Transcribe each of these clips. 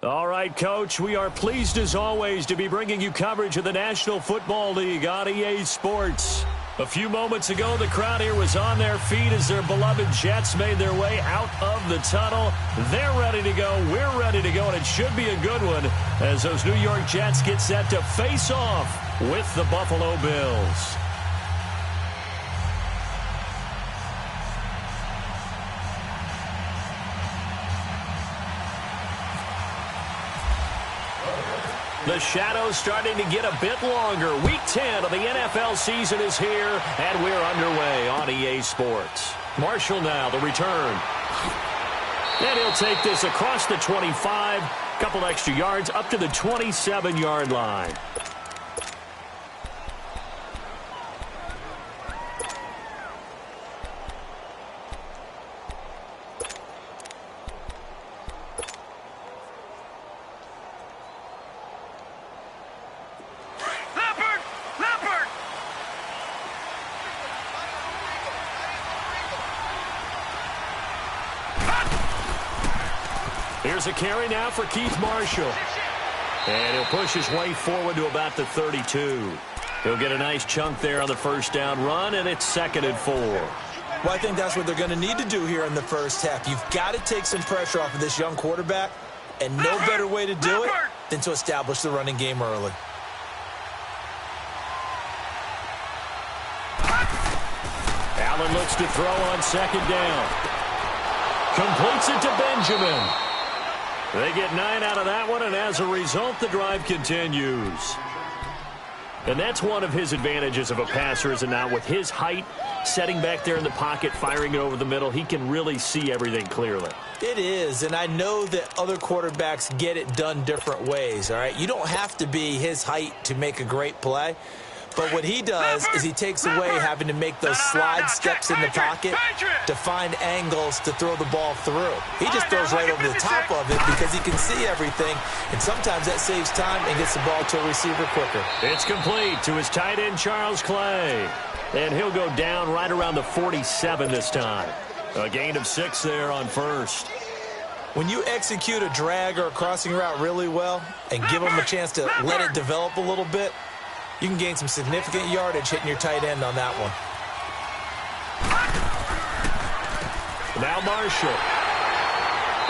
All right, Coach, we are pleased as always to be bringing you coverage of the National Football League on EA Sports. A few moments ago, the crowd here was on their feet as their beloved Jets made their way out of the tunnel. They're ready to go. We're ready to go, and it should be a good one as those New York Jets get set to face off with the Buffalo Bills. The shadow's starting to get a bit longer. Week 10 of the NFL season is here, and we're underway on EA Sports. Marshall now, the return. And he'll take this across the 25, couple extra yards up to the 27-yard line. Here's a carry now for Keith Marshall. And he'll push his way forward to about the 32. He'll get a nice chunk there on the first down run, and it's 2nd and 4. Well, I think that's what they're going to need to do here in the first half. You've got to take some pressure off of this young quarterback, and no better way to do it than to establish the running game early. Allen looks to throw on 2nd down. Completes it to Benjamin. They get 9 out of that one, and as a result, the drive continues. And that's one of his advantages of a passer, is it not? With his height, setting back there in the pocket, firing it over the middle, he can really see everything clearly. It is, and I know that other quarterbacks get it done different ways, all right? You don't have to be his height to make a great play. But what he does is he takes away having to make those slide steps in the pocket to find angles to throw the ball through. He just throws right over the top of it because he can see everything, and sometimes that saves time and gets the ball to a receiver quicker. It's complete to his tight end, Charles Clay. And he'll go down right around the 47 this time. A gain of 6 there on first. When you execute a drag or a crossing route really well and give them a chance to let it develop a little bit, you can gain some significant yardage hitting your tight end on that one. Now Marshall.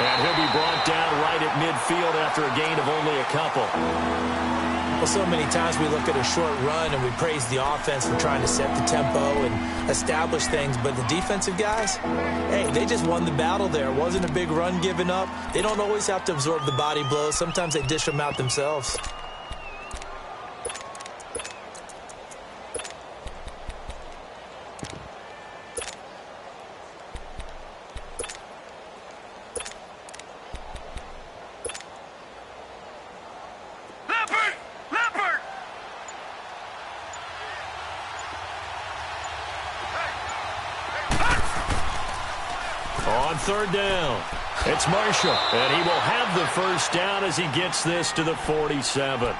And he'll be brought down right at midfield after a gain of only a couple. Well, so many times we look at a short run and we praise the offense for trying to set the tempo and establish things, but the defensive guys, hey, they just won the battle there. It wasn't a big run given up. They don't always have to absorb the body blows. Sometimes they dish them out themselves. On 3rd down, it's Marshall, and he will have the first down as he gets this to the 47.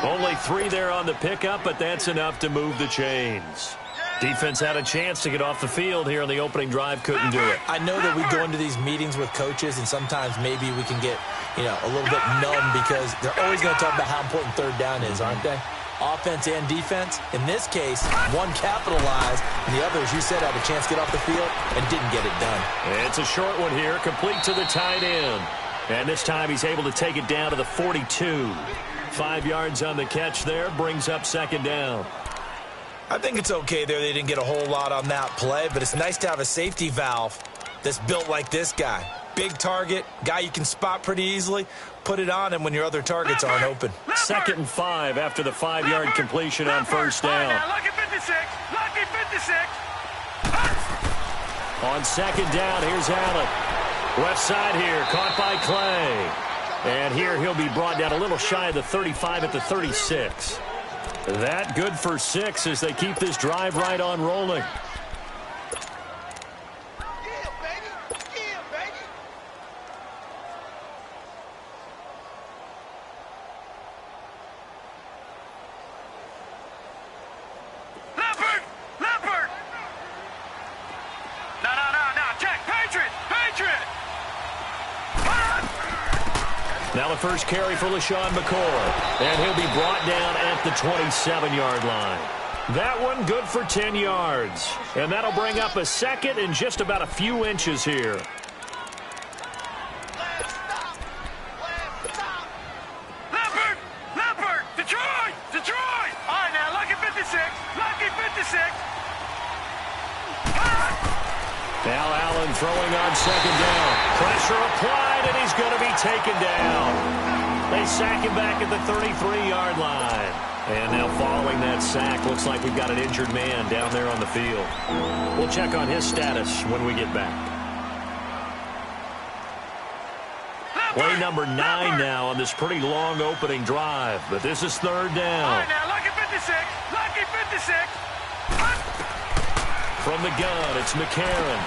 Only 3 there on the pickup, but that's enough to move the chains. Defense had a chance to get off the field here on the opening drive, couldn't do it. I know that we go into these meetings with coaches, and sometimes maybe we can get, a little bit numb because they're always going to talk about how important 3rd down is, aren't they? Offense and defense. In this case, one capitalized, and the other, as you said, had a chance to get off the field and didn't get it done. It's a short one here, complete to the tight end. And this time he's able to take it down to the 42. 5 yards on the catch there, brings up 2nd down. I think it's okay there. They didn't get a whole lot on that play, but it's nice to have a safety valve that's built like this guy. Big target, guy you can spot pretty easily. Put it on him when your other targets aren't open. 2nd and 5 after the 5-yard completion on first down. Lucky 56. Lucky 56. On 2nd down, here's Allen. Left side here, caught by Clay. And here he'll be brought down a little shy of the 35 at the 36. That good for 6 as they keep this drive right on rolling. the first carry for LeSean McCoy. And he'll be brought down at the 27-yard line. That one good for 10 yards. And that'll bring up a second and just about a few inches here. Leopard! Detroit! All right, now, lucky 56. Lucky 56. Now Allen throwing on second down. Pressure applied, and he's going to be taken down. They sack him back at the 33-yard line. And now following that sack, looks like we've got an injured man down there on the field. We'll check on his status when we get back. Play number 9 now on this pretty long opening drive. But this is third down. All right, now, lucky 56. Lucky 56. From the gun, it's McCarron.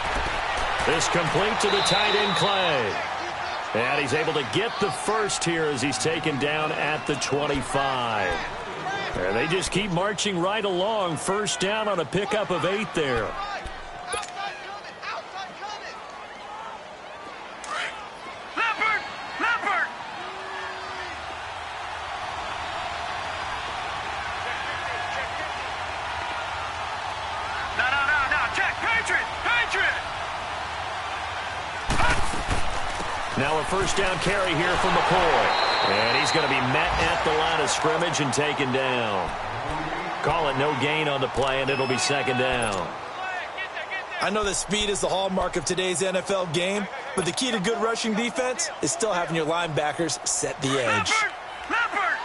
This complete to the tight end, Clay. And he's able to get the first here as he's taken down at the 25. And they just keep marching right along. First down on a pickup of 8 there. Leopard! No. Check. Patriot! Now a first down carry here from McCoy. And he's going to be met at the line of scrimmage and taken down. Call it no gain on the play, and it'll be second down. I know that speed is the hallmark of today's NFL game, but the key to good rushing defense is still having your linebackers set the edge. Leopard!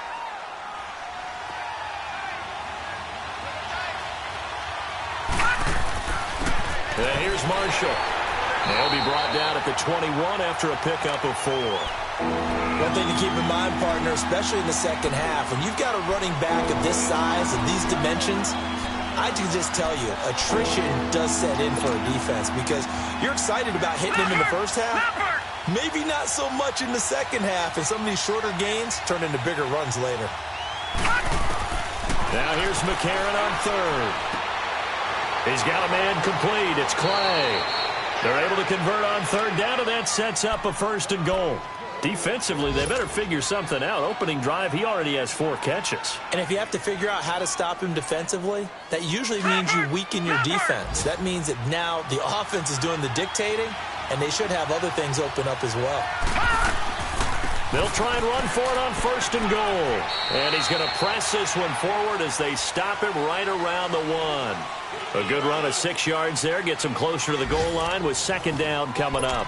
And here's Marshall. He'll be brought down at the 21 after a pickup of 4. One thing to keep in mind, partner, especially in the second half, when you've got a running back of this size and these dimensions, I can just tell you, attrition does set in for a defense because you're excited about hitting him in the first half. Maybe not so much in the second half, and some of these shorter gains turn into bigger runs later. Now here's McCarron on third. He's got a man complete. It's Clay. They're able to convert on third down, and that sets up a first and goal. Defensively, they better figure something out. Opening drive, he already has 4 catches. And if you have to figure out how to stop him defensively, that usually means you weaken your defense. That means that now the offense is doing the dictating, and they should have other things open up as well. They'll try and run for it on first and goal. And he's going to press this one forward as they stop him right around the 1. A good run of 6 yards there. Gets him closer to the goal line with second down coming up.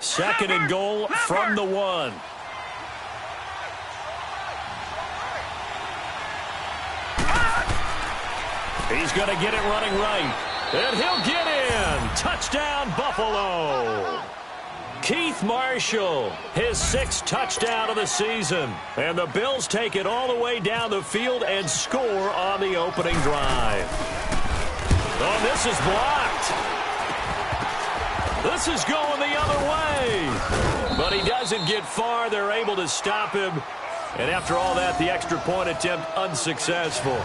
Second and goal from the 1. He's going to get it running right. And he'll get in. Touchdown, Buffalo. Keith Marshall, his 6th touchdown of the season. And the Bills take it all the way down the field and score on the opening drive. Oh, this is blocked. This is going the other way. But he doesn't get far. They're able to stop him. And after all that, the extra point attempt unsuccessful.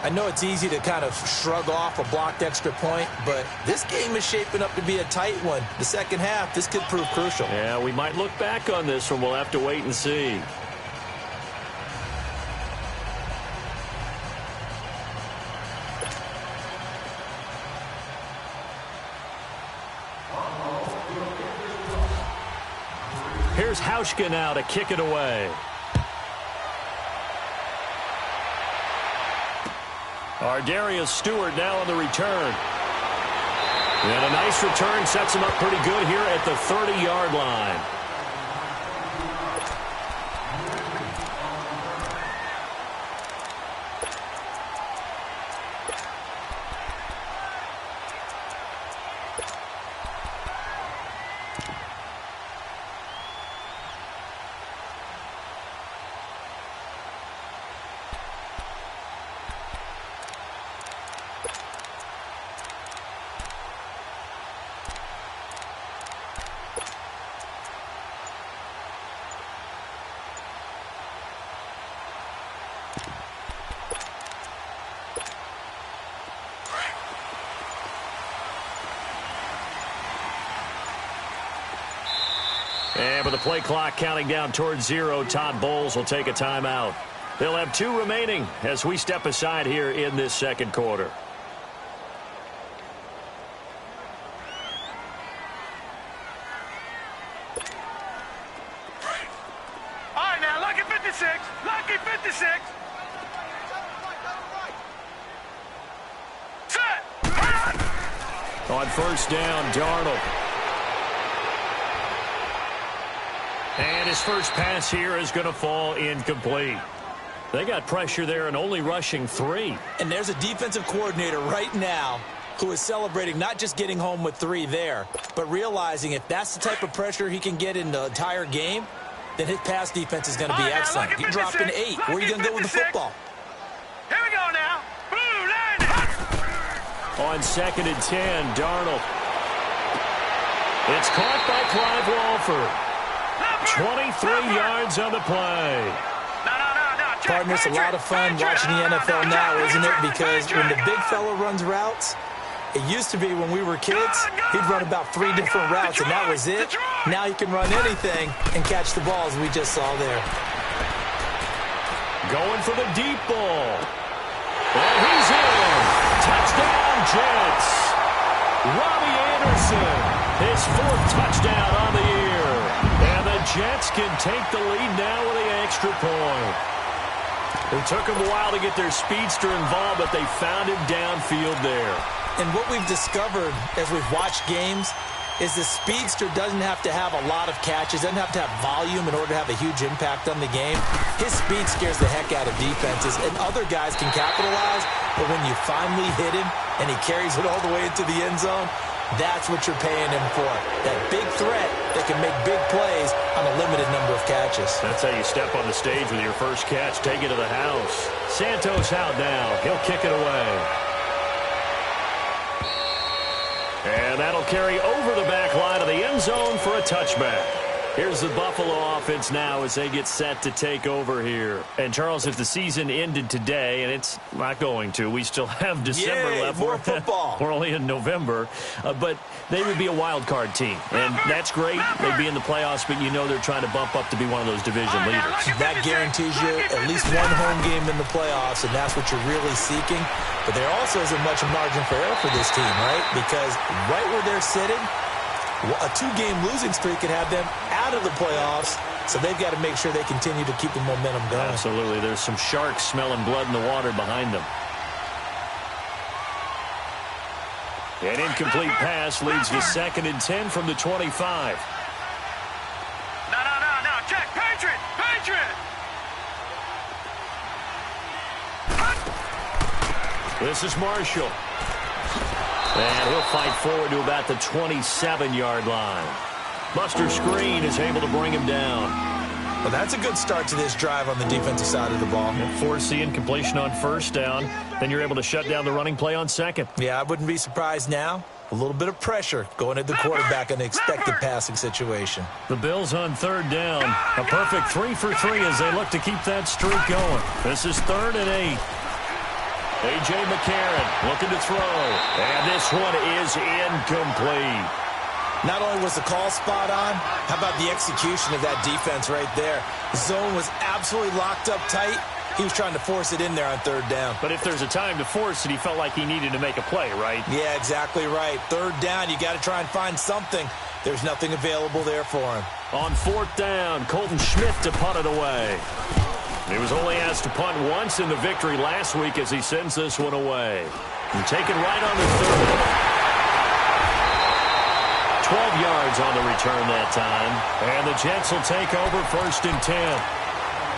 I know it's easy to kind of shrug off a blocked extra point, but this game is shaping up to be a tight one. The second half, this could prove crucial. Yeah, we might look back on this one. We'll have to wait and see. Here's Hauschka now to kick it away. Ardarius Stewart now on the return. And a nice return sets him up pretty good here at the 30-yard line. And with the play clock counting down towards 0, Todd Bowles will take a timeout. They'll have 2 remaining as we step aside here in this second quarter. All right, now, lucky 56. Lucky 56. Set. On first down, Darnold. And his first pass here is going to fall incomplete. They got pressure there and only rushing 3. And there's a defensive coordinator right now who is celebrating not just getting home with 3 there, but realizing if that's the type of pressure he can get in the entire game, then his pass defense is going to be excellent. He dropped an 8. Where are you going to go with the football? Here we go now. Blue line. On second and 10, Darnold. It's caught by Clive Walford. 23 yards on the play. Partner, it's a lot of fun watching the NFL now, isn't it? Because when the big fella runs routes, it used to be when we were kids, he'd run about 3 different routes, and that was it. Now he can run anything and catch the balls we just saw there. Going for the deep ball. And he's in. Touchdown, Jets. Robbie Anderson, his 4th touchdown on the year. And the Jets can take the lead now with the extra point. It took them a while to get their speedster involved, but they found him downfield there. And what we've discovered as we've watched games is the speedster doesn't have to have a lot of catches, doesn't have to have volume in order to have a huge impact on the game. His speed scares the heck out of defenses, and other guys can capitalize, but when you finally hit him and he carries it all the way into the end zone, that's what you're paying him for. That big threat that can make big plays on a limited number of catches. That's how you step on the stage with your first catch. Take it to the house. Santos out now. He'll kick it away. And that'll carry over the back line of the end zone for a touchback. Here's the Buffalo offense now as they get set to take over here. And, Charles, if the season ended today, and it's not going to, we still have December left. More football. We're only in November. But they would be a wild card team. And that's great. They'd be in the playoffs, but you know they're trying to bump up to be one of those division leaders. That guarantees you at least one home game in the playoffs, and that's what you're really seeking. But there also isn't much margin for error for this team, right? Because right where they're sitting, a 2-game losing streak could have them out of the playoffs, so they've got to make sure they continue to keep the momentum going. Absolutely. There's some sharks smelling blood in the water behind them. An incomplete pass leads to 2nd and 10 from the 25. No. Check. Patriot. This is Marshall. And he'll fight forward to about the 27-yard line. Buster Screen is able to bring him down. Well, that's a good start to this drive on the defensive side of the ball. Force the incompletion on first down. Then you're able to shut down the running play on second. Yeah, I wouldn't be surprised now. A little bit of pressure going at the quarterback in an expected passing situation. The Bills on 3rd down. A perfect 3 for 3 as they look to keep that streak going. This is 3rd and 8. A.J. McCarron looking to throw. And this one is incomplete. Not only was the call spot on, how about the execution of that defense right there? The zone was absolutely locked up tight. He was trying to force it in there on 3rd down. But if there's a time to force it, he felt like he needed to make a play, right? Yeah, exactly right. 3rd down, you got to try and find something. There's nothing available there for him. On 4th down, Colton Schmidt to punt it away. He was only asked to punt once in the victory last week as he sends this one away. And taken right on the 3rd. 12 yards on the return that time. And the Jets will take over 1st and 10.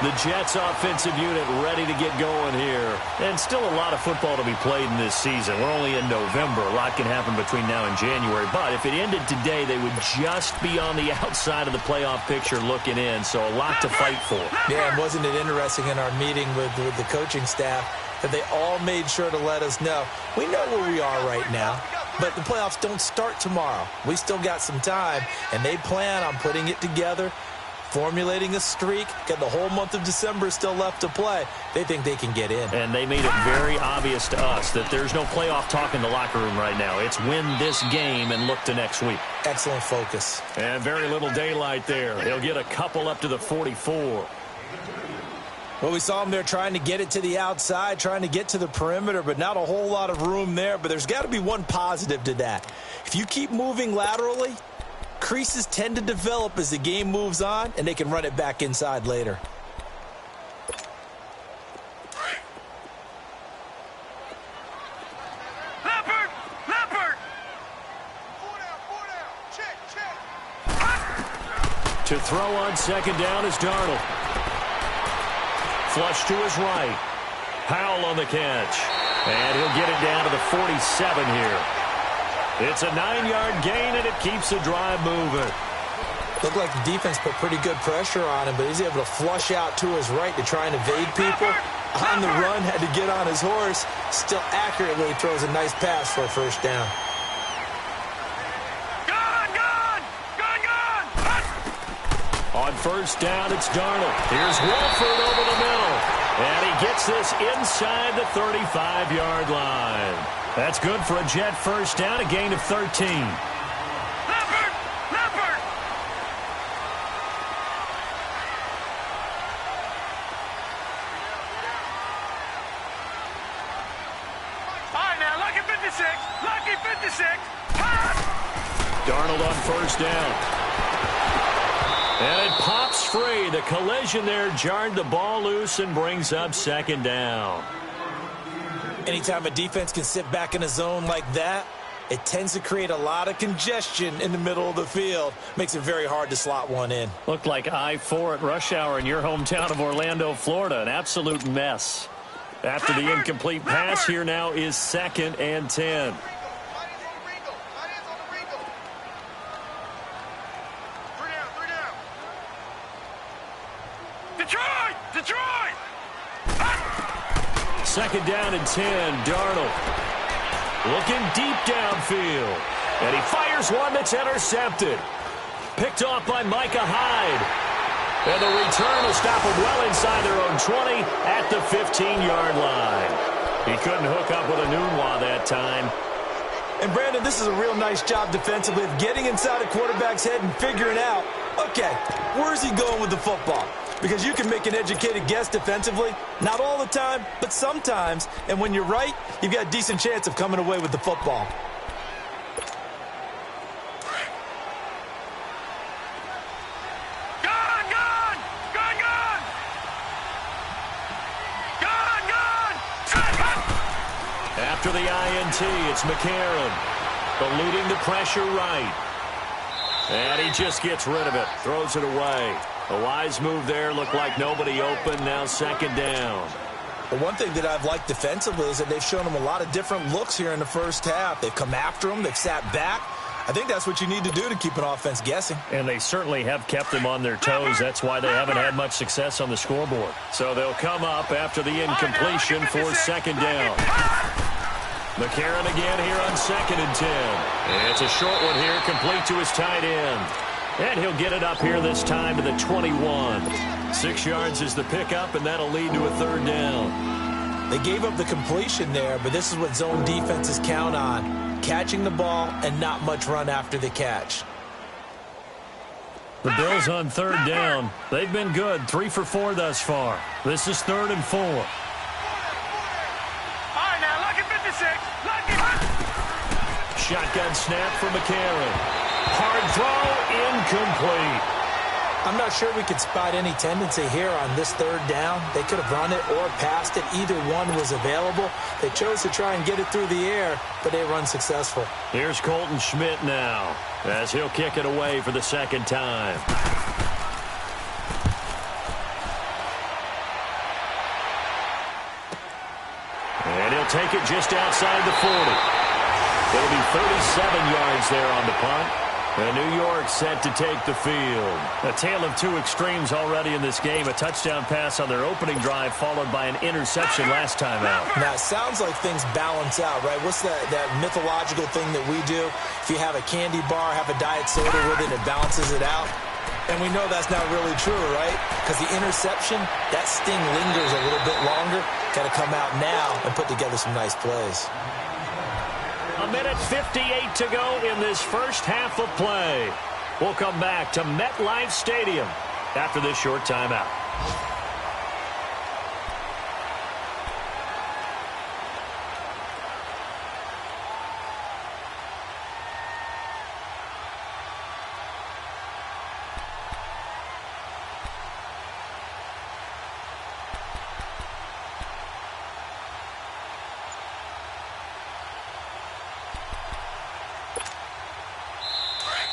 The Jets offensive unit ready to get going here. And still a lot of football to be played in this season. We're only in November. A lot can happen between now and January. But if it ended today, they would just be on the outside of the playoff picture looking in. So a lot to fight for. Yeah, and wasn't it interesting in our meeting with the coaching staff that they all made sure to let us know. We know where we are right now, but the playoffs don't start tomorrow. We still got some time, and they plan on putting it together formulating a streak, got the whole month of December still left to play. They think they can get in. And they made it very obvious to us that there's no playoff talk in the locker room right now. It's win this game and look to next week. Excellent focus. And very little daylight there. He'll get a couple up to the 44. Well, we saw him there trying to get it to the outside, trying to get to the perimeter, but not a whole lot of room there. But there's got to be one positive to that. If you keep moving laterally, creases tend to develop as the game moves on, and they can run it back inside later. Leopard! Leopard! Check. To throw on second down is Darnold. Flush to his right. Powell on the catch. And he'll get it down to the 47 here. It's a 9-yard gain, and it keeps the drive moving. Looked like the defense put pretty good pressure on him, but he's able to flush out to his right to try and evade people. On the run, had to get on his horse. Still accurately throws a nice pass for a first down. On first down, it's Darnold. Here's Wolford over the middle. And he gets this inside the 35-yard line. That's good for a Jet first down, a gain of 13. Leopard! Leopard! All right, now, lucky 56. Lucky 56. Darnold on first down. And it pops free. The collision there jarred the ball loose and brings up second down. Anytime a defense can sit back in a zone like that, it tends to create a lot of congestion in the middle of the field. Makes it very hard to slot one in. Looked like I-4 at rush hour in your hometown of Orlando, Florida. An absolute mess. After the incomplete pass, here now is 2nd and 10. Detroit! Detroit! 2nd down and 10, Darnold. Looking deep downfield. And he fires one that's intercepted. Picked off by Micah Hyde. And the return will stop them well inside their own 20 at the 15-yard line. He couldn't hook up with a Nunwa that time. And, Brandon, this is a real nice job defensively of getting inside a quarterback's head and figuring out, okay, where's he going with the football? Because you can make an educated guess defensively. Not all the time, but sometimes. And when you're right, you've got a decent chance of coming away with the football. Gone! Gone! Gone! Gone! Gone! Gone! After the INT, it's McCarron. Eluding the pressure right. And he just gets rid of it. Throws it away. A wise move there. Looked like nobody open. Now 2nd down. The one thing that I've liked defensively is that they've shown him a lot of different looks here in the first half. They've come after him. They've sat back. I think that's what you need to do to keep an offense guessing. And they certainly have kept them on their toes. That's why they haven't had much success on the scoreboard. So they'll come up after the incompletion for 2nd down. McCarron again here on 2nd and 10. And it's a short one here, complete to his tight end. And he'll get it up here this time to the 21. 6 yards is the pickup, and that'll lead to a 3rd down. They gave up the completion there, but this is what zone defenses count on. Catching the ball and not much run after the catch. The Bills on 3rd down. They've been good, 3 for 4 thus far. This is 3rd and 4. All right, now, lucky 56. Lucky. Shotgun snap for McCarron. Hard throw, incomplete. I'm not sure we could spot any tendency here on this 3rd down. They could have run it or passed it. Either one was available. They chose to try and get it through the air, but they run successful. Here's Colton Schmidt now, as he'll kick it away for the 2nd time. And he'll take it just outside the 40. It'll be 37 yards there on the punt. And New York set to take the field. A tale of 2 extremes already in this game. A touchdown pass on their opening drive followed by an interception last time out. Now, it sounds like things balance out, right? What's that mythological thing that we do? If you have a candy bar, have a diet soda with it, it balances it out. And we know that's not really true, right? Because the interception, that sting lingers a little bit longer. Got to come out now and put together some nice plays. A minute 58 to go in this first half of play. We'll come back to MetLife Stadium after this short timeout.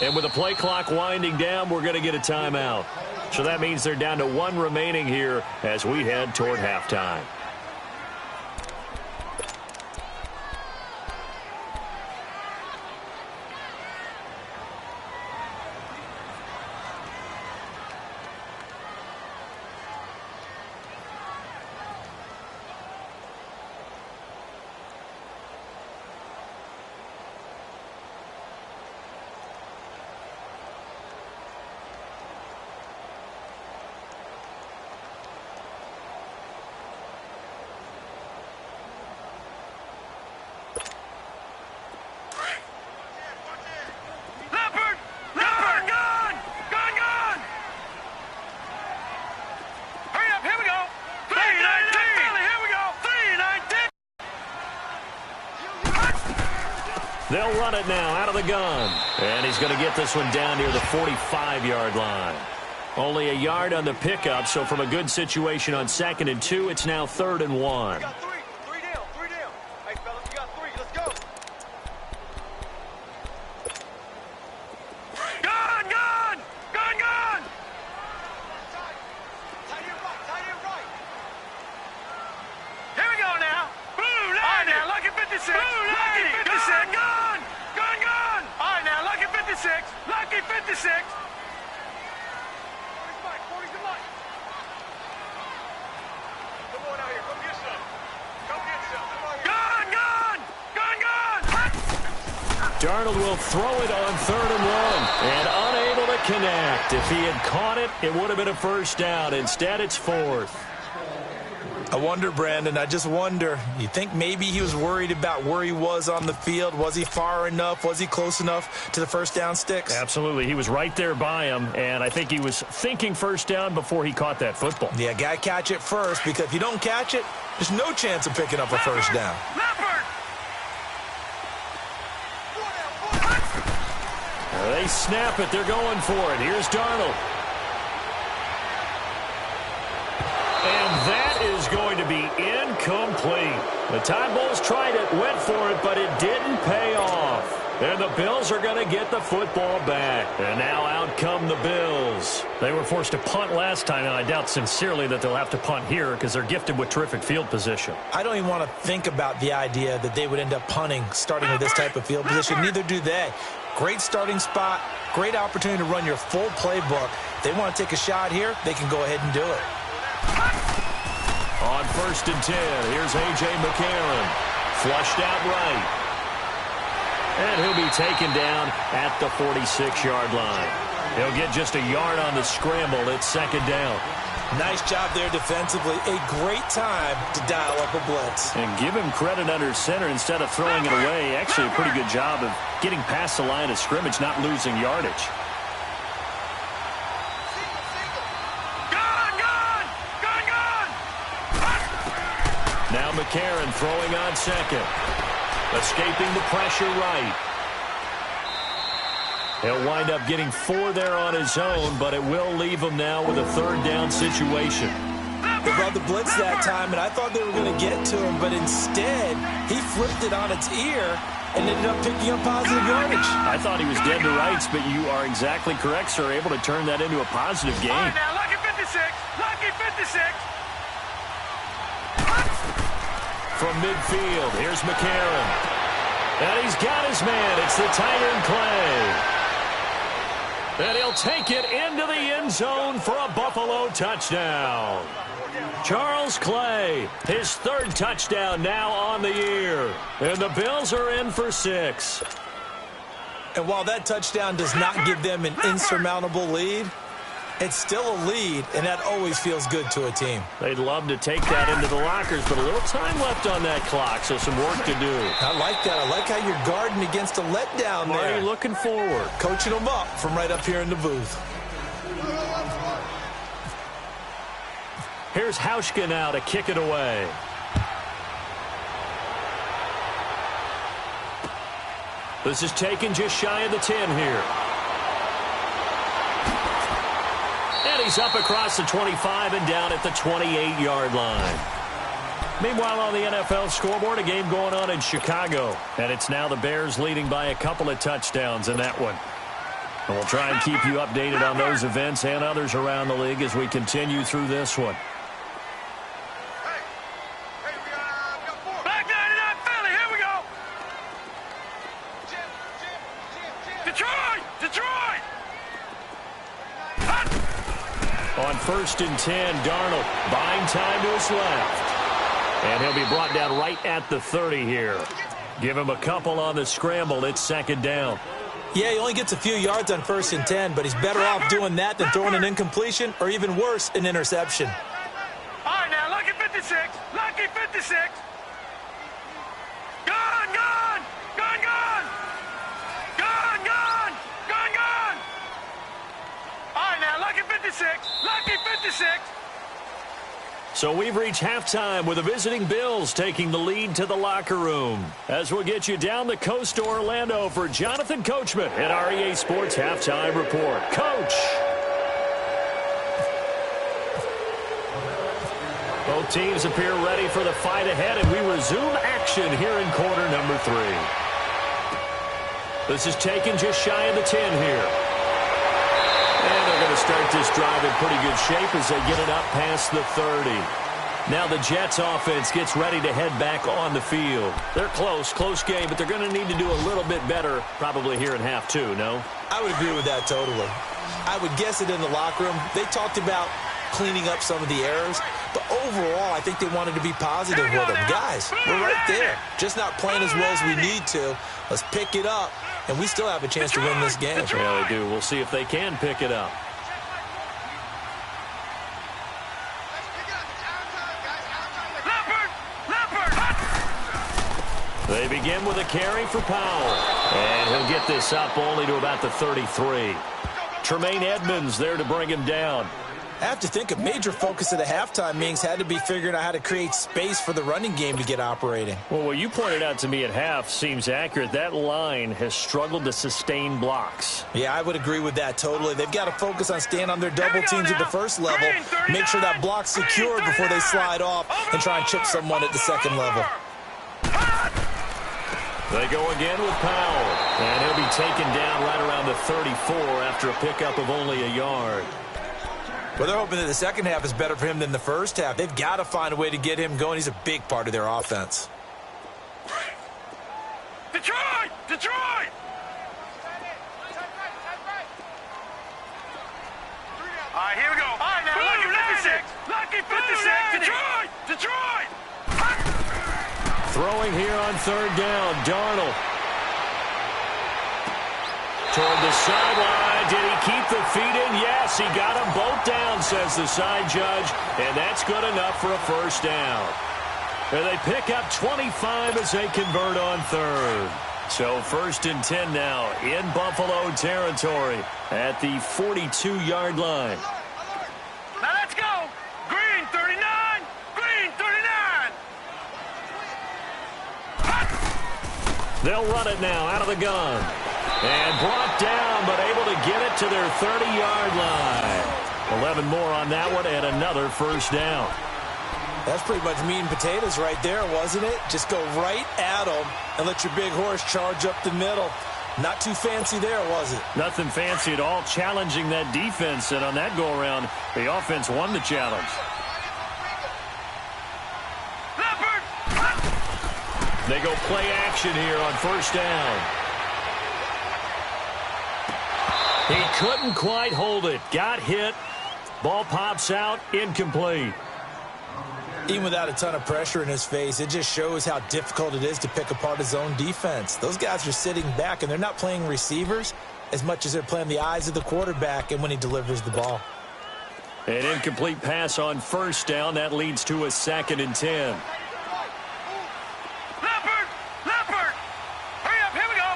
And with the play clock winding down, we're going to get a timeout. So that means they're down to one remaining here as we head toward halftime. They'll run it now out of the gun. And he's going to get this one down near the 45-yard line. Only a yard on the pickup, so from a good situation on 2nd and 2, it's now 3rd and 1. You got three down. Hey, fellas, you got 3. Let's go. Gun! Tight end right. Here we go now. Boom, all right, now, lucky 56. Lucky 56. Gun! All right, now, lucky 56. Lucky 56. 40's the mic. Come on out here. Come get some. Gun! Darnold will throw it on 3rd and 1 and unable to connect. If he had caught it, it would have been a first down. Instead, it's 4th. I wonder, Brandon, I just wonder, you think maybe he was worried about where he was on the field? Was he far enough? Was he close enough to the first down sticks? Absolutely. He was right there by him, and I think he was thinking first down before he caught that football. Yeah, got to catch it first, because if you don't catch it, there's no chance of picking up a first down. They snap it. They're going for it. Here's Darnold. And that is going to be incomplete. The Tide Bulls tried it, went for it, but it didn't pay off. And the Bills are going to get the football back. And now out come the Bills. They were forced to punt last time, and I doubt sincerely that they'll have to punt here because they're gifted with terrific field position. I don't even want to think about the idea that they would end up punting starting with this type of field position. Neither do they. Great starting spot, great opportunity to run your full playbook. They want to take a shot here, they can go ahead and do it. On 1st and 10, here's A.J. McCarron. Flushed out right. And he'll be taken down at the 46-yard line. He'll get just a yard on the scramble. It's 2nd down. Nice job there defensively. A great time to dial up a blitz. And give him credit under center instead of throwing it away. Actually, a pretty good job of getting past the line of scrimmage, not losing yardage. Now McCarron throwing on 2nd. Escaping the pressure right. He'll wind up getting 4 there on his own, but it will leave him now with a 3rd down situation. They brought the blitz that time, and I thought they were going to get to him, but instead, he flipped it on its ear and ended up picking up positive yardage. I thought he was dead to rights, but you are exactly correct, sir. Able to turn that into a positive game. All right, now, lucky 56. Lucky 56. From midfield, here's McCarron. And he's got his man. It's the tight end Clay. And he'll take it into the end zone for a Buffalo touchdown. Charles Clay, his 3rd touchdown now on the year. And the Bills are in for 6. And while that touchdown does not give them an insurmountable lead, it's still a lead, and that always feels good to a team. They'd love to take that into the lockers, but a little time left on that clock, so some work to do. I like that. I like how you're guarding against a letdown there. Marty looking forward. Coaching them up from right up here in the booth. Here's Hauschka now to kick it away. This is taken just shy of the 10 here. And he's up across the 25 and down at the 28-yard line. Meanwhile, on the NFL scoreboard, a game going on in Chicago. And it's now the Bears leading by a couple of touchdowns in that one. And we'll try and keep you updated on those events and others around the league as we continue through this one. Back 99 Philly, here we go. Detroit! Detroit! On 1st and 10, Darnold buying time to his left. And he'll be brought down right at the 30 here. Give him a couple on the scramble. It's 2nd down. Yeah, he only gets a few yards on 1st and 10, but he's better off doing that than throwing an incompletion or even worse, an interception. All right, now, lucky 56. Lucky 56. Gone, gone. Gone, gone. Gone, gone. Gone, gone. All right, now, lucky 56. Lucky 56. So we've reached halftime with the visiting Bills taking the lead to the locker room. As we'll get you down the coast to Orlando for Jonathan Coachman at REA Sports Halftime Report. Coach! Both teams appear ready for the fight ahead, and we resume action here in quarter number 3. This is taken just shy of the 10 here. And they're going to start this drive in pretty good shape as they get it up past the 30. Now the Jets offense gets ready to head back on the field. They're close game, but they're going to need to do a little bit better probably here in half 2, no? I would agree with that totally. I would guess it in the locker room. They talked about cleaning up some of the errors, but overall I think they wanted to be positive with them. Guys, we're right there. Just not playing as well as we need to. Let's pick it up, and we still have a chance to win this game. Yeah, they do. We'll see if they can pick it up. They begin with a carry for Powell. And he'll get this up only to about the 33. Tremaine Edmonds there to bring him down. I have to think a major focus of the halftime meetings had to be figuring out how to create space for the running game to get operating. Well, what you pointed out to me at half seems accurate. That line has struggled to sustain blocks. Yeah, I would agree with that totally. They've got to focus on staying on their double teams at the first level, make sure that block's secured before they slide off and try and chip someone at the second level. They go again with Powell, and he'll be taken down right around the 34 after a pickup of only a yard. Well, they're hoping that the second half is better for him than the first half. They've got to find a way to get him going. He's a big part of their offense. Detroit! Detroit! All right, here we go. All right, now, lucky 56. Lucky 56. Detroit! Detroit! Throwing here on 3rd down, Darnold. Toward the sideline. Did he keep the feet in? Yes, he got them both down, says the side judge. And that's good enough for a first down. And they pick up 25 as they convert on 3rd. So 1st and 10 now in Buffalo territory at the 42-yard line. Now let's go. Green 39. Green 39. They'll run it now out of the gun. And brought down, but able to get it to their 30-yard line. 11 more on that one, and another first down. That's pretty much meat and potatoes right there, wasn't it? Just go right at them and let your big horse charge up the middle. Not too fancy there, was it? Nothing fancy at all, challenging that defense. And on that go-around, the offense won the challenge. They go play action here on 1st down. He couldn't quite hold it. Got hit. Ball pops out. Incomplete. Even without a ton of pressure in his face, it just shows how difficult it is to pick apart his own defense. Those guys are sitting back, and they're not playing receivers as much as they're playing the eyes of the quarterback and when he delivers the ball. An incomplete pass on first down. That leads to a 2nd and 10. Leopard! Leopard! Hurry up, here we go!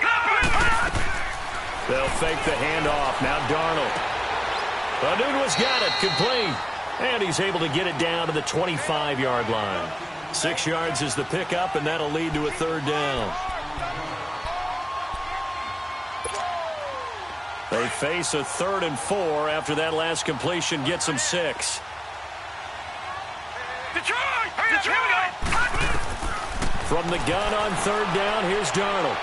Leopard! They'll fake the handoff. Now Darnold. Anunwa's got it. Complete. And he's able to get it down to the 25-yard line. 6 yards is the pickup, and that'll lead to a 3rd down. They face a 3rd and 4 after that last completion gets them 6. Detroit! Hurry up, here we go! From the gun on 3rd down, here's Darnold.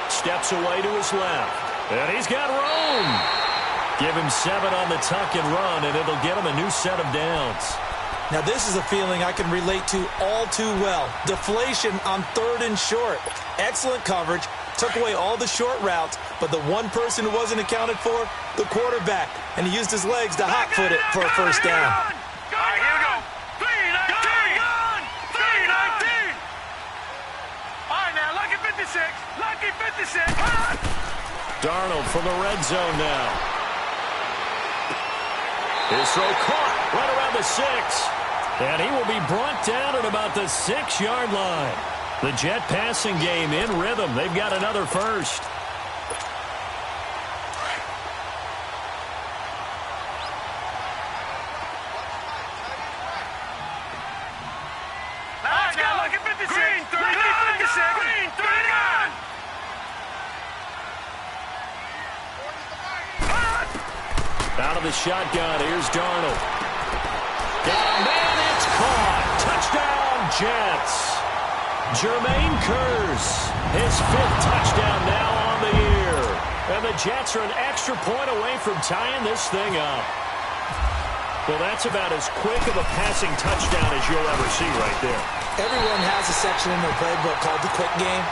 Steps away to his left. And he's got room. Give him 7 on the tuck and run, and it'll get him a new set of downs. Now, this is a feeling I can relate to all too well. Deflation on 3rd and short. Excellent coverage. Took away all the short routes, but the one person who wasn't accounted for, the quarterback. And he used his legs to hot-foot it for a first down. All right, here we go. 3-19! 3-19! All right, now, lucky 56. Lucky 56. Darnold from the red zone now. His throw caught right around the 6. And he will be brought down at about the 6-yard line. The Jet passing game in rhythm. They've got another first. Let's go. Lucky 56. Green, 39. Lucky 56. Green, 39. Out of the shotgun, here's Darnold. Got a man, it's caught. Touchdown, Jets. Jermaine Kearse, his 5th touchdown now on the year. And the Jets are an extra point away from tying this thing up. Well, that's about as quick of a passing touchdown as you'll ever see right there. Everyone has a section in their playbook called the quick game.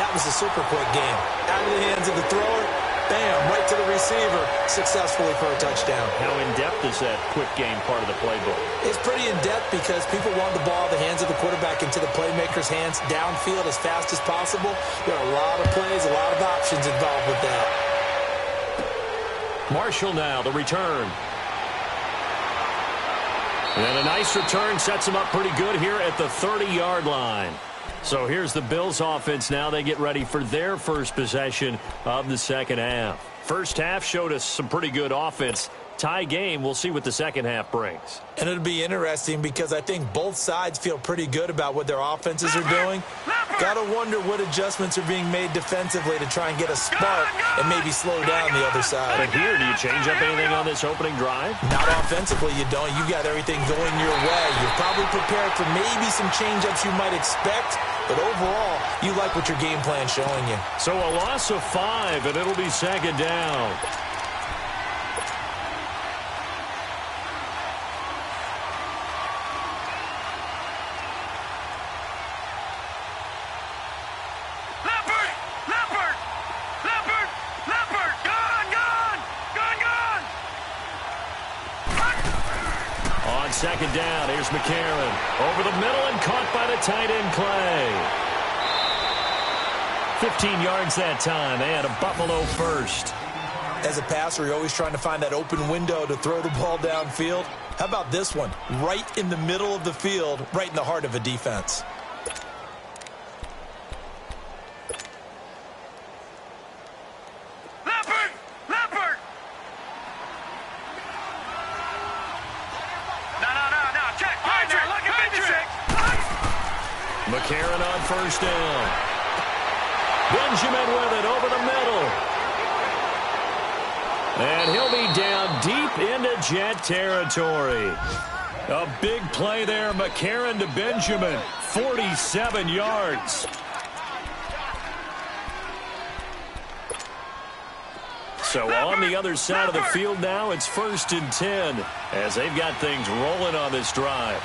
That was a super quick game. Out of the hands of the thrower, bam, right to the receiver, successfully for a touchdown. How in-depth is that quick game part of the playbook? It's pretty in-depth because people want the ball out of the hands of the quarterback into the playmaker's hands downfield as fast as possible. There are a lot of plays, a lot of options involved with that. Marshall now, the return. And a nice return sets him up pretty good here at the 30-yard line. So here's the Bills offense now. They get ready for their first possession of the second half. First half showed us some pretty good offense. Tie game, we'll see what the second half brings. And it'll be interesting because I think both sides feel pretty good about what their offenses are doing. Got to wonder what adjustments are being made defensively to try and get a spark and maybe slow down the other side. But here, do you change up anything on this opening drive? Not offensively, you don't. You got everything going your way. You're probably prepared for maybe some change-ups you might expect, but overall, you like what your game plan's showing you. So a loss of 5, and it'll be second down. Second down, here's McCarron. Over the middle and caught by the tight end, Clay. 15 yards that time. They had a Buffalo first. As a passer, you're always trying to find that open window to throw the ball downfield. How about this one? Right in the middle of the field, right in the heart of a defense. McCarron on first down. Benjamin with it over the middle. And he'll be down deep into Jet territory. A big play there. McCarron to Benjamin. 47 yards. So on the other side of the field now, it's 1st and 10 as they've got things rolling on this drive.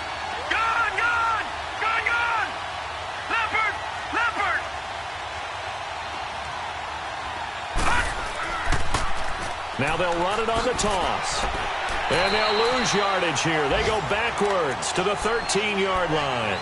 Now they'll run it on the toss. And they'll lose yardage here. They go backwards to the 13-yard line.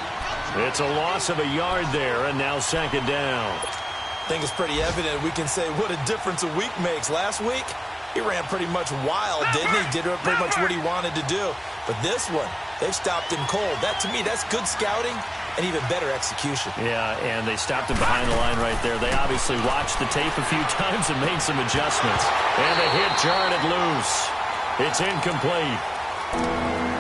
It's a loss of a yard there, and now second down. I think it's pretty evident. We can say what a difference a week makes. Last week, he ran pretty much wild, didn't he? Did pretty much what he wanted to do. But this one, they've stopped him cold. That, to me, that's good scouting and even better execution. Yeah, and they stopped him behind the line right there. They obviously watched the tape a few times and made some adjustments. And the hit jarred it loose. It's incomplete.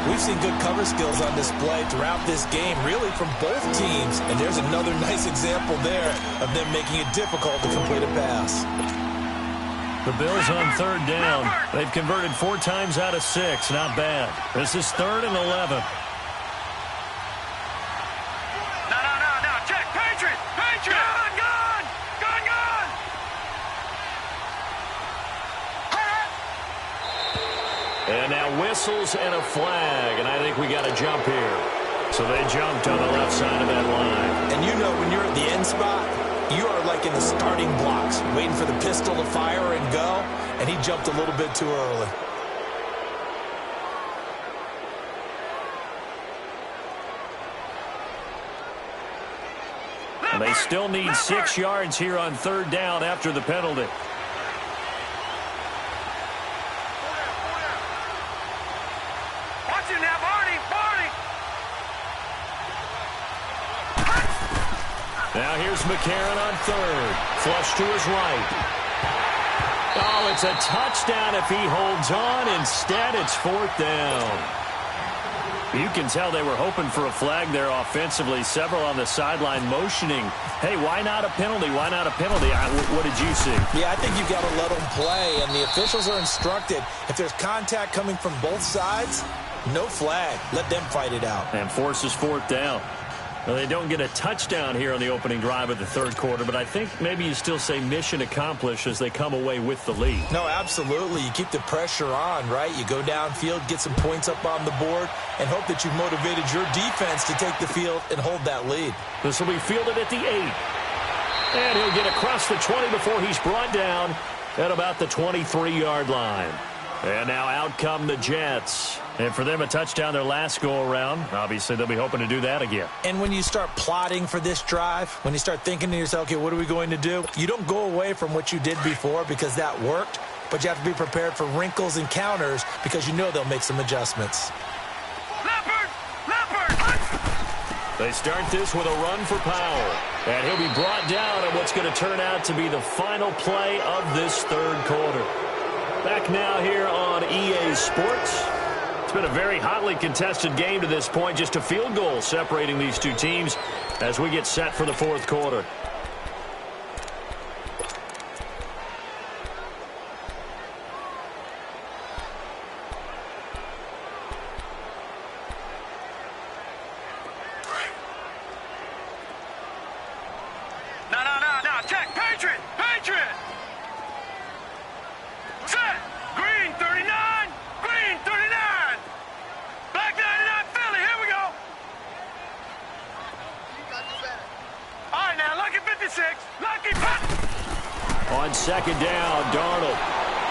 We've seen good cover skills on display throughout this game, really from both teams. And there's another nice example there of them making it difficult to complete a pass. The Bills on third down. They've converted 4 times out of 6. Not bad. This is 3rd and 11. No. Check. Patriot. Gun. And now whistles and a flag. And I think we got a jump here. So they jumped on the left side of that line. And you know when you're at the end spot, you are like in the starting blocks, waiting for the pistol to fire and go, and he jumped a little bit too early. And they still need 6 yards here on third down after the penalty. Watch it now, Barney. Now here's McCarron on third. Flush to his right. Oh, it's a touchdown if he holds on. Instead, it's 4th down. You can tell they were hoping for a flag there offensively. Several on the sideline motioning. Hey, why not a penalty? Why not a penalty? What did you see? Yeah, I think you've got to let them play, and the officials are instructed. If there's contact coming from both sides, no flag. Let them fight it out. And forces 4th down. Well, they don't get a touchdown here on the opening drive of the third quarter, but I think maybe you still say mission accomplished as they come away with the lead. No, absolutely. You keep the pressure on, right? You go downfield, get some points up on the board, and hope that you've motivated your defense to take the field and hold that lead. This will be fielded at the 8. And he'll get across the 20 before he's brought down at about the 23-yard line. And now out come the Jets. And for them, a touchdown their last go-around. Obviously, they'll be hoping to do that again. And when you start plotting for this drive, when you start thinking to yourself, okay, what are we going to do? You don't go away from what you did before because that worked, but you have to be prepared for wrinkles and counters because you know they'll make some adjustments. Leopard. They start this with a run for Powell. And he'll be brought down on what's going to turn out to be the final play of this third quarter. Back now here on EA Sports. It's been a very hotly contested game to this point. Just a field goal separating these two teams as we get set for the fourth quarter. No. Check. Patriot. Set. Green 39. Black 99 Philly. Here we go. All right, now, Lucky 56. On second down, Darnold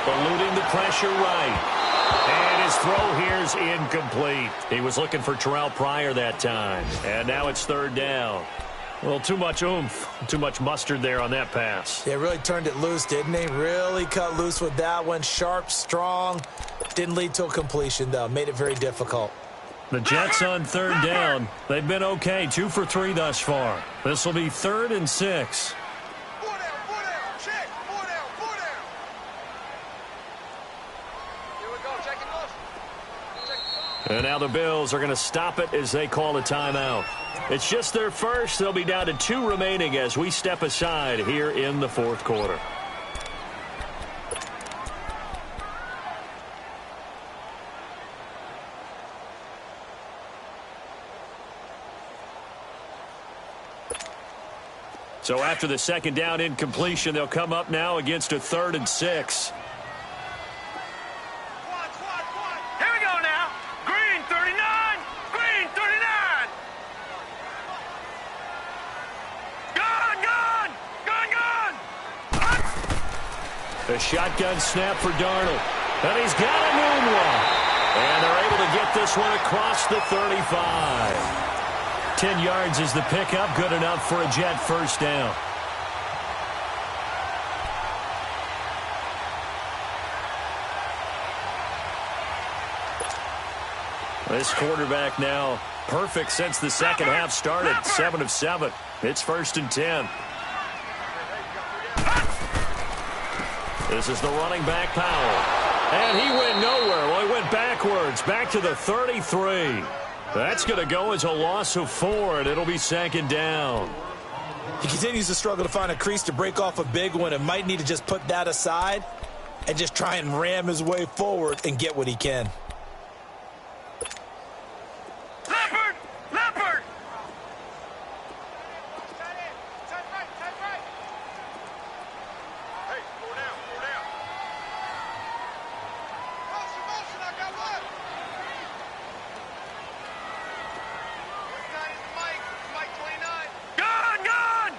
eluding the pressure right. And his throw here's incomplete. He was looking for Terrell Pryor that time. And now it's third down. Well, too much oomph, too much mustard there on that pass. Yeah, really turned it loose, didn't he? Really cut loose with that one. Sharp, strong. Didn't lead to a completion, though. Made it very difficult. The Jets on third down. They've been okay, 2 for 3 thus far. This will be 3rd and 6. Four down. Check. Four down. Here we go. Check it off. And now the Bills are going to stop it as they call a timeout. It's just their first. They'll be down to 2 remaining as we step aside here in the fourth quarter. So after the second down incompletion, they'll come up now against a 3rd and 6. Here we go now. Green 39. Gun. A shotgun snap for Darnold. And he's got a moonwalk. And they're able to get this one across the 35. 10 yards is the pickup, good enough for a Jet first down. This quarterback now perfect since the second half started. 7 of 7. It's 1st and 10. This is the running back, Powell. And he went nowhere. Well, he went backwards, back to the 33. That's going to go as a loss of 4, and it'll be 2nd down. He continues to struggle to find a crease to break off a big one and might need to just put that aside and just try and ram his way forward and get what he can. Leopard! Leopard! Hey, 4 down, 4 down. Motion, I got one. Mike 29. Gun!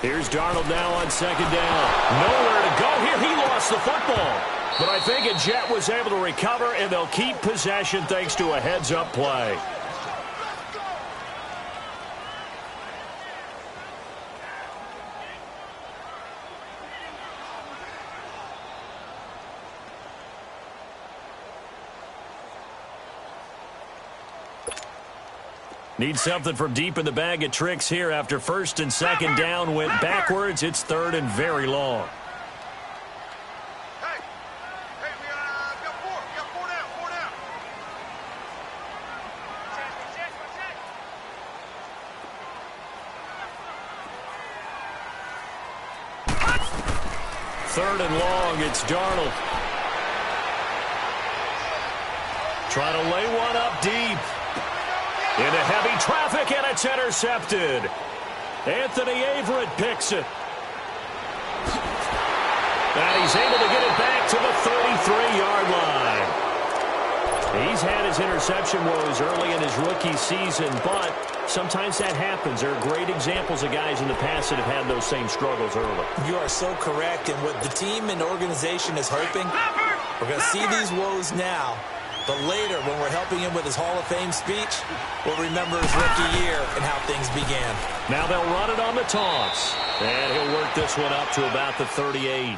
Here's Darnold now on 2nd down. Nowhere to go here. He lost the football. But I think a Jet was able to recover, and they'll keep possession thanks to a heads-up play. Need something from deep in the bag of tricks here after 1st and 2nd down went backwards. It's 3rd and very long. Hey, we got 4. We got 4 down, 4 down. Third and long, it's Darnold. Trying to lay one up deep. Into heavy traffic, and it's intercepted. Anthony Averett picks it. And he's able to get it back to the 33-yard line. He's had his interception woes early in his rookie season, but sometimes that happens. There are great examples of guys in the past that have had those same struggles early. You are so correct, and what the team and organization is hoping, we're going to see these woes now. But later, when we're helping him with his Hall of Fame speech, we'll remember his rookie year and how things began. Now they'll run it on the toss. And he'll work this one up to about the 38.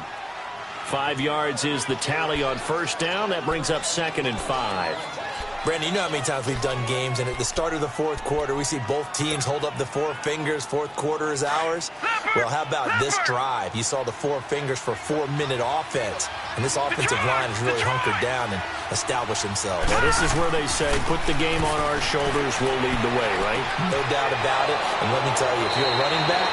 5 yards is the tally on 1st down. That brings up 2nd and 5. Brandon, you know how many times we've done games, and at the start of the 4th quarter, we see both teams hold up the 4 fingers, 4th quarter is ours. Well, how about this drive? You saw the 4 fingers for 4-minute offense, and this offensive line has really hunkered down and established themselves. Well, this is where they say, put the game on our shoulders, we'll lead the way, right? No doubt about it, and let me tell you, if you're a running back,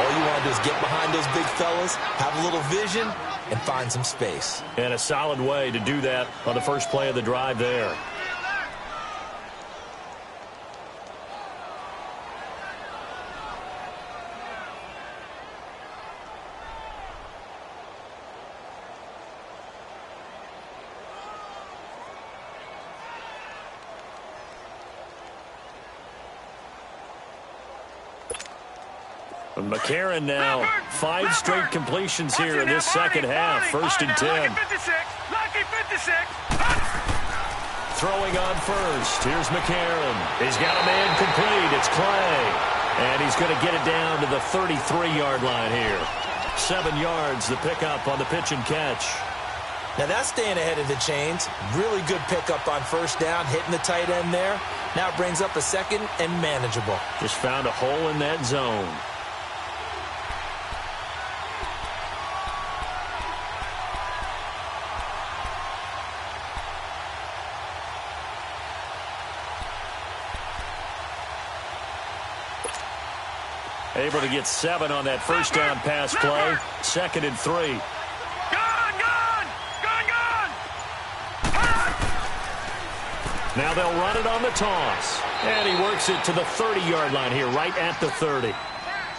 all you want to do is get behind those big fellas, have a little vision, and find some space. And a solid way to do that on the first play of the drive there. McCarron now, 5 straight completions here in this second half. 1st and 10. Lucky 56. Throwing on first. Here's McCarron. He's got a man complete. It's Clay. And he's going to get it down to the 33-yard line here. 7 yards, the pickup on the pitch and catch. Now that's staying ahead of the chains. Really good pickup on 1st down, hitting the tight end there. Now it brings up a 2nd and manageable. Just found a hole in that zone. Able to get 7 on that 1st down pass play. 2nd and 3. Now they'll run it on the toss. And he works it to the 30-yard line here, right at the 30.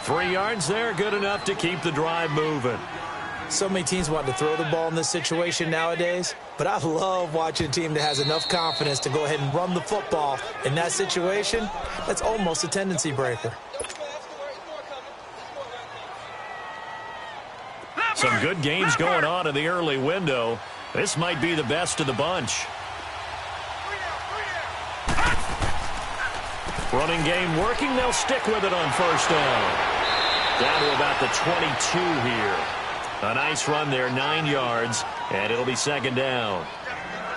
3 yards there, good enough to keep the drive moving. So many teams want to throw the ball in this situation nowadays, but I love watching a team that has enough confidence to go ahead and run the football. In that situation, that's almost a tendency breaker. Some good games going on in the early window. This might be the best of the bunch. Running game working. They'll stick with it on first down. Down to about the 22 here. A nice run there, 9 yards, and it'll be second down.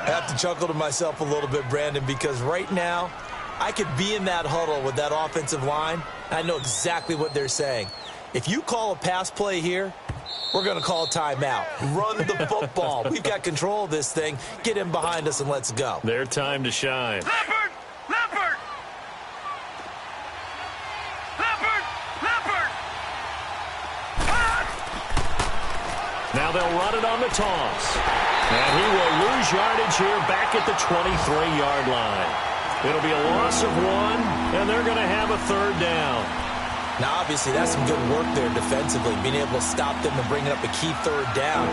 I have to chuckle to myself a little bit, Brandon, because right now I could be in that huddle with that offensive line. I know exactly what they're saying. If you call a pass play here, we're going to call a timeout. Run the football. We've got control of this thing. Get in behind us and let's go. Their time to shine. Leopard! Leopard! Leopard! Leopard! Now they'll run it on the toss. And he will lose yardage here back at the 23-yard line. It'll be a loss of 1, and they're going to have a third down. Now, obviously, that's some good work there defensively, being able to stop them and bringing up a key third down.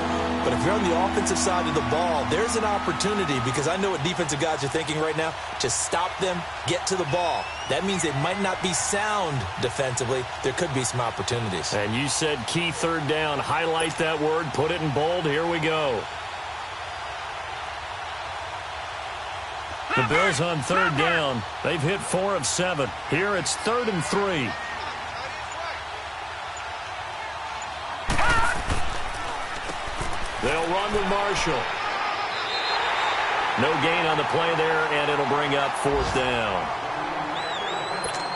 But if you're on the offensive side of the ball, there's an opportunity, because I know what defensive guys are thinking right now. Just stop them, get to the ball. That means they might not be sound defensively. There could be some opportunities. And you said key third down. Highlight that word. Put it in bold. Here we go. The Bills on third down. They've hit 4 of 7. Here it's 3rd and 3. They'll run with Marshall. No gain on the play there, and it'll bring up 4th down.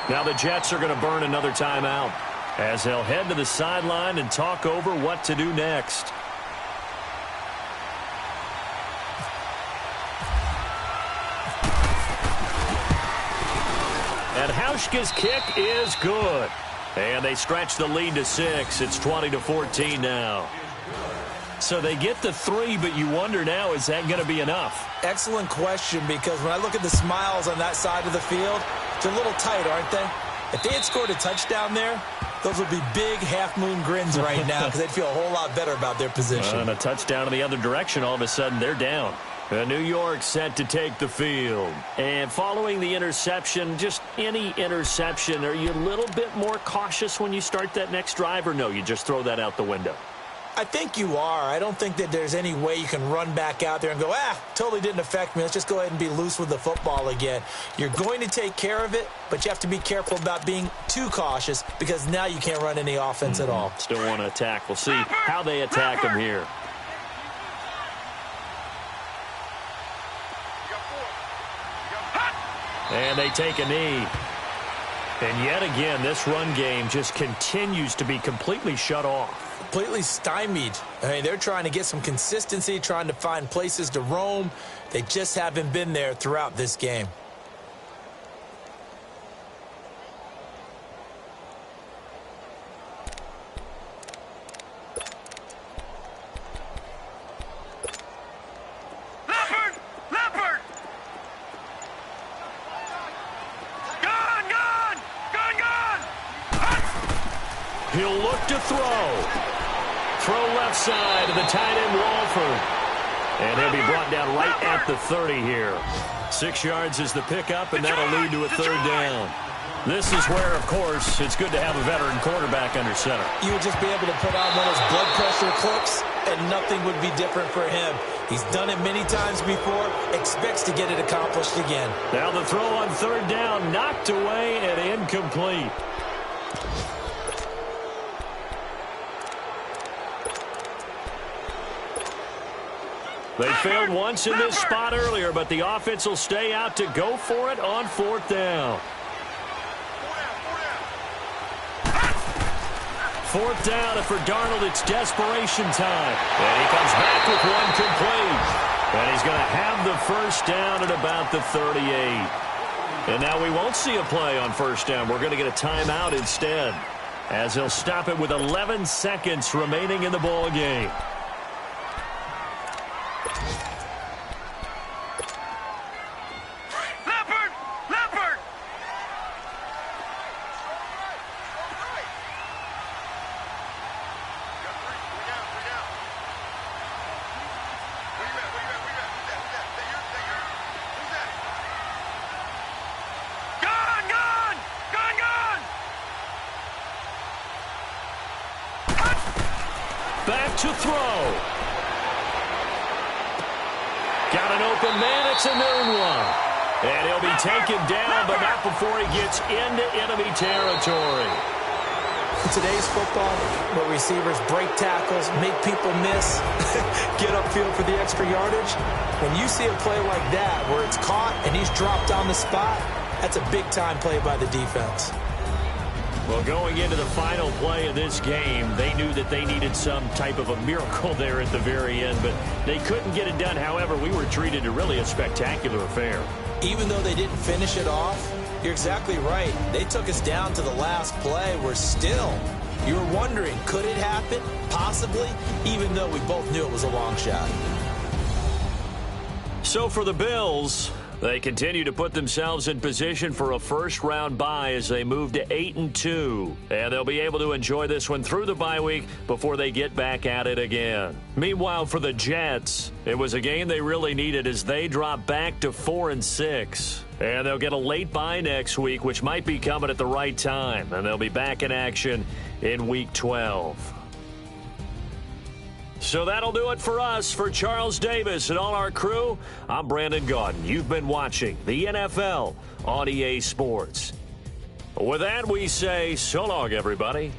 Now the Jets are going to burn another timeout as they'll head to the sideline and talk over what to do next. And Hauschka's kick is good. And they stretch the lead to 6. It's 20-14 now. So they get the 3, but you wonder now, is that going to be enough? Excellent question, because when I look at the smiles on that side of the field, they're a little tight, aren't they? If they had scored a touchdown there, those would be big half-moon grins right now, because they'd feel a whole lot better about their position. And a touchdown in the other direction, all of a sudden they're down. New York set to take the field. And following the interception, just any interception, are you a little bit more cautious when you start that next drive, or no, you just throw that out the window? I think you are. I don't think that there's any way you can run back out there and go, totally didn't affect me. Let's just go ahead and be loose with the football again. You're going to take care of it, but you have to be careful about being too cautious, because now you can't run any offense at all. Still want to attack. We'll see how they attack him here. And they take a knee. And yet again, this run game just continues to be completely shut off. Completely stymied. I mean, they're trying to get some consistency, trying to find places to roam. They just haven't been there throughout this game. Leopard! Leopard! Gone! Gone! Gone! Gone! He'll look to throw. Throw left side to the tight end, Walford. And he'll be brought down right at the 30 here. 6 yards is the pickup, and that'll lead to a third down. This is where, of course, it's good to have a veteran quarterback under center. You would just be able to put on one of those blood pressure clips, and nothing would be different for him. He's done it many times before, expects to get it accomplished again. Now the throw on third down, knocked away and incomplete. They failed once in this spot earlier, but the offense will stay out to go for it on 4th down. 4th down, and for Darnold, it's desperation time. And he comes back with one complete. And he's going to have the first down at about the 38. And now we won't see a play on first down. We're going to get a timeout instead, as he'll stop it with 11 seconds remaining in the ball game. Leopard! Leopard! Gone! Gone! Gone! Gone! Back back to throw. Got an open man. It's a noon one. And he'll be taken down, but not before he gets into enemy territory. In today's football, where receivers break tackles, make people miss, get upfield for the extra yardage, when you see a play like that where it's caught and he's dropped on the spot, that's a big-time play by the defense. Well, going into the final play of this game, they knew that they needed some type of a miracle there at the very end, but they couldn't get it done. However, we were treated to really a spectacular affair. Even though they didn't finish it off, you're exactly right. They took us down to the last play. We're still, you were wondering, could it happen? Possibly, even though we both knew it was a long shot. So for the Bills, they continue to put themselves in position for a first-round bye as they move to 8-2. And they'll be able to enjoy this one through the bye week before they get back at it again. Meanwhile, for the Jets, it was a game they really needed as they drop back to 4-6. And they'll get a late bye next week, which might be coming at the right time. And they'll be back in action in Week 12. So that'll do it for us. For Charles Davis and all our crew, I'm Brandon Gaudin. You've been watching the NFL on EA Sports. With that, we say so long, everybody.